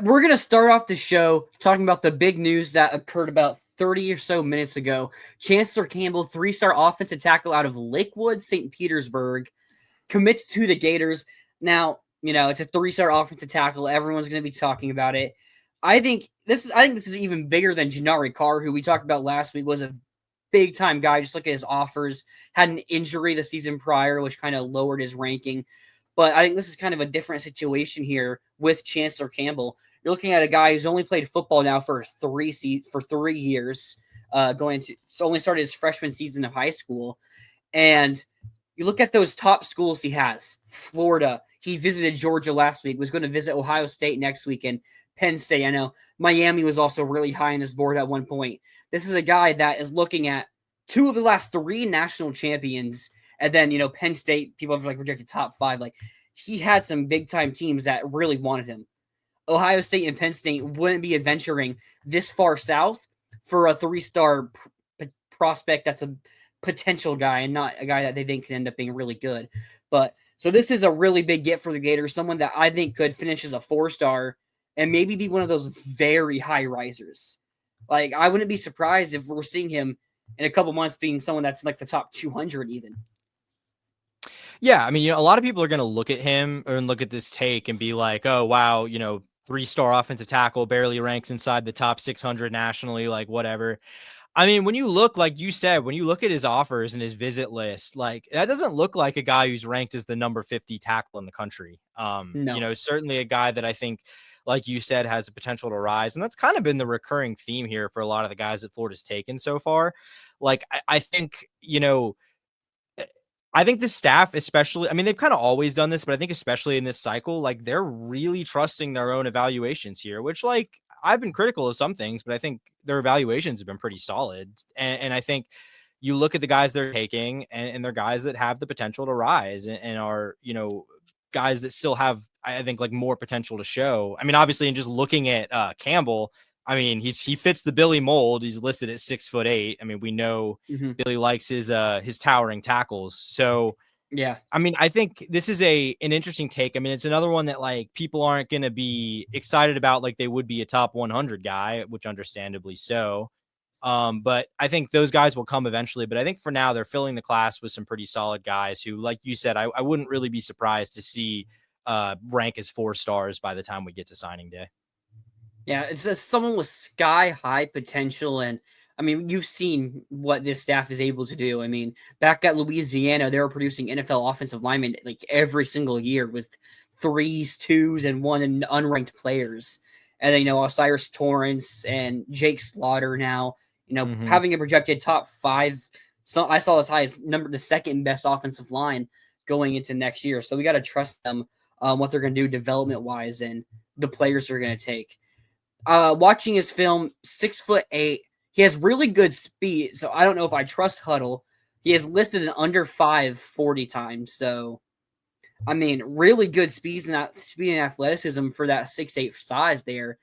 We're going to start off the show talking about the big news that occurred about 30 or so minutes ago. Chancellor Campbell, 3-star offensive tackle out of Lakewood, St. Petersburg, commits to the Gators. Now, it's a 3-star offensive tackle. Everyone's going to be talking about it. I think this is even bigger than Janari Carr, who we talked about last week, was a big time guy. Just look at his offers. Had an injury the season prior, which kind of lowered his ranking. But I think this is kind of a different situation here with Chancellor Campbell. You're looking at a guy who's only played football now for 3 years, only started his freshman season of high school. And you look at those top schools he has. Florida. He visited Georgia last week, was going to visit Ohio State next week, and Penn State. I know Miami was also really high on his board at one point. This is a guy that is looking at 2 of the last 3 national champions. And then, Penn State, people have projected top 5. He had some big time teams that really wanted him. Ohio State and Penn State wouldn't be adventuring this far south for a 3-star prospect that's a potential guy and not a guy that they think can end up being really good. But so this is a really big get for the Gators, someone that I think could finish as a 4-star and maybe be one of those very high risers. I wouldn't be surprised if we're seeing him in a couple months being someone that's the top 200 even. Yeah, I mean, a lot of people are going to look at him and look at this take and be like, oh, wow, 3-star offensive tackle, barely ranks inside the top 600 nationally, whatever. I mean, when you look, like you said, when you look at his offers and his visit list, that doesn't look like a guy who's ranked as the number 50 tackle in the country. No. Certainly a guy that I think, like you said, has the potential to rise. And that's kind of been the recurring theme here for a lot of the guys that Florida's taken so far. I think, I think the staff, especially, I mean, they've kind of always done this, but I think especially in this cycle, they're really trusting their own evaluations here, which I've been critical of some things, but I think their evaluations have been pretty solid. And I think you look at the guys they're taking and they're guys that have the potential to rise and are, guys that still have, I think, more potential to show. I mean, obviously, in just looking at Campbell, I mean, he fits the Billy mold. He's listed at 6'8". I mean, we know Billy likes his towering tackles. So yeah, I mean, I think this is an interesting take. I mean, it's another one that people aren't going to be excited about like they would be a top 100 guy, which understandably so. But I think those guys will come eventually. But I think for now, they're filling the class with some pretty solid guys who, like you said, I wouldn't really be surprised to see rank as 4 stars by the time we get to signing day. Yeah, it's just someone with sky high potential. And I mean, you've seen what this staff is able to do. I mean, back at Louisiana, they were producing NFL offensive linemen every single year with 3s, 2s, and 1 and unranked players. And then, Osiris Torrance and Jake Slaughter now, having a projected top 5. So I saw as high as the second best offensive line going into next year. So we got to trust them, what they're going to do development wise and the players they're going to take. Watching his film, 6'8", he has really good speed. So I don't know if I trust Huddle. He is listed in under 540 times. So, I mean, really good speed and athleticism for that 6'8" size there.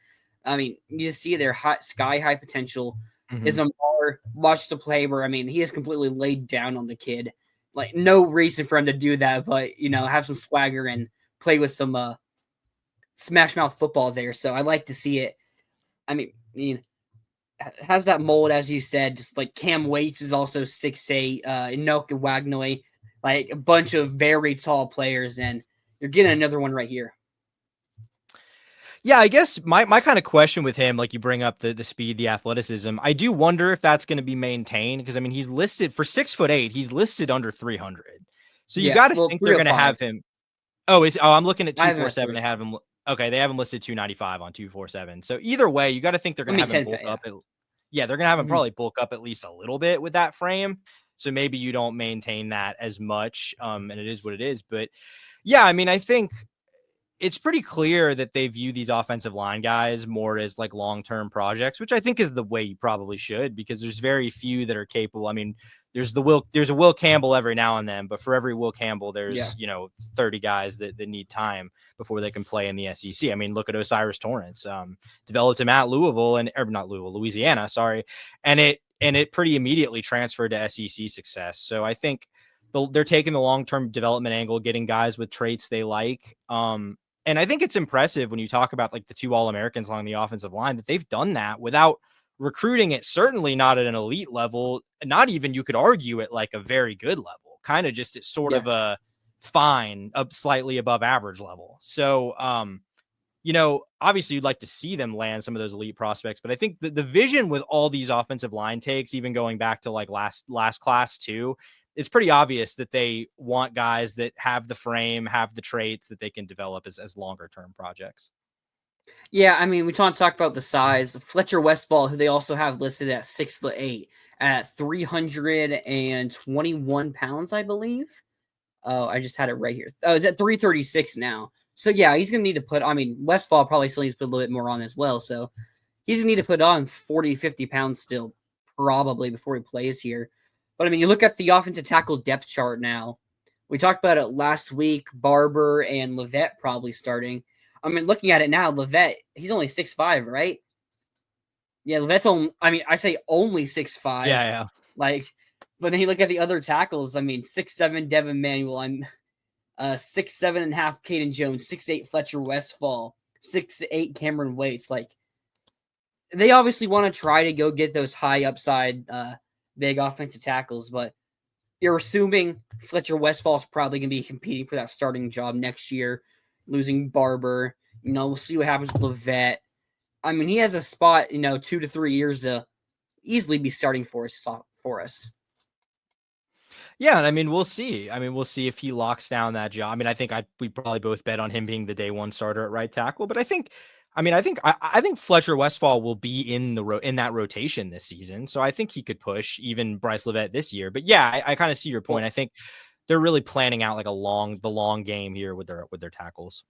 I mean, you see their sky high potential. Is a more watch the play where, I mean, he is completely laid down on the kid. No reason for him to do that, but, have some swagger and play with some smash mouth football there. So I like to see it. I mean, has that mold, as you said, just Cam Waits is also 6'8", Inoka Wagnoy, a bunch of very tall players, and you're getting another one right here. Yeah, I guess my kind of question with him, you bring up the speed, the athleticism, I do wonder if that's going to be maintained because, I mean, he's listed for 6'8", he's listed under 300. So you got to think they're going to have him. I'm looking at 247. They have him. Okay, they have him listed 295 on 247. So either way, you got to think they're going to have him bulk up. They're going to have him probably bulk up at least a little bit with that frame. So maybe you don't maintain that as much. And it is what it is. But yeah, I mean, I think it's pretty clear that they view these offensive line guys more as long-term projects, which I think is the way you probably should, because there's very few that are capable. I mean, there's a Will Campbell every now and then, but for every Will Campbell, there's 30 guys that need time before they can play in the SEC. I mean, look at Osiris Torrance, developed him at Louisiana, sorry, and it pretty immediately transferred to SEC success. So I think they're taking the long-term development angle, getting guys with traits they like. And I think it's impressive when you talk about like the 2 All-Americans along the offensive line that they've done that without recruiting it, certainly not at an elite level, not even you could argue at like a very good level, kind of just at sort of a fine, up slightly above average level. So, obviously you'd like to see them land some of those elite prospects, but I think the vision with all these offensive line takes, even going back to like last class too, it's pretty obvious that they want guys that have the frame, have the traits that they can develop as longer term projects. Yeah, I mean, we talk about the size. Fletcher Westfall, who they also have listed at 6'8", at 321 pounds, I believe. Oh, I just had it right here. Oh, it's at 336 now. So yeah, he's gonna need to put. I mean, Westfall probably still needs to put a little bit more on as well. So he's gonna need to put on 40, 50 pounds still, probably before he plays here. But I mean, you look at the offensive tackle depth chart now. We talked about it last week. Barber and Levette probably starting. I mean, looking at it now, Levette, he's only 6'5", right? Yeah, Levette's only, I mean, I say only 6'5". Yeah. Like, but then you look at the other tackles. I mean, 6'7" Devin Manuel. I'm 6'7.5" Caden Jones, 6'8" Fletcher Westfall, 6'8" Cameron Waits. Like, they obviously want to try to go get those high upside, big offensive tackles, but you're assuming Fletcher Westfall's probably going to be competing for that starting job next year, losing Barber. We'll see what happens with Levette. I mean, he has a spot, 2 to 3 years to easily be starting for us. Yeah, and I mean, we'll see. We'll see if he locks down that job. I mean, I think we probably both bet on him being the day one starter at right tackle, but I think Fletcher Westfall will be in that rotation this season. So I think he could push even Bryce Levette this year. But yeah, I kind of see your point. I think they're really planning out like the long game here with their tackles.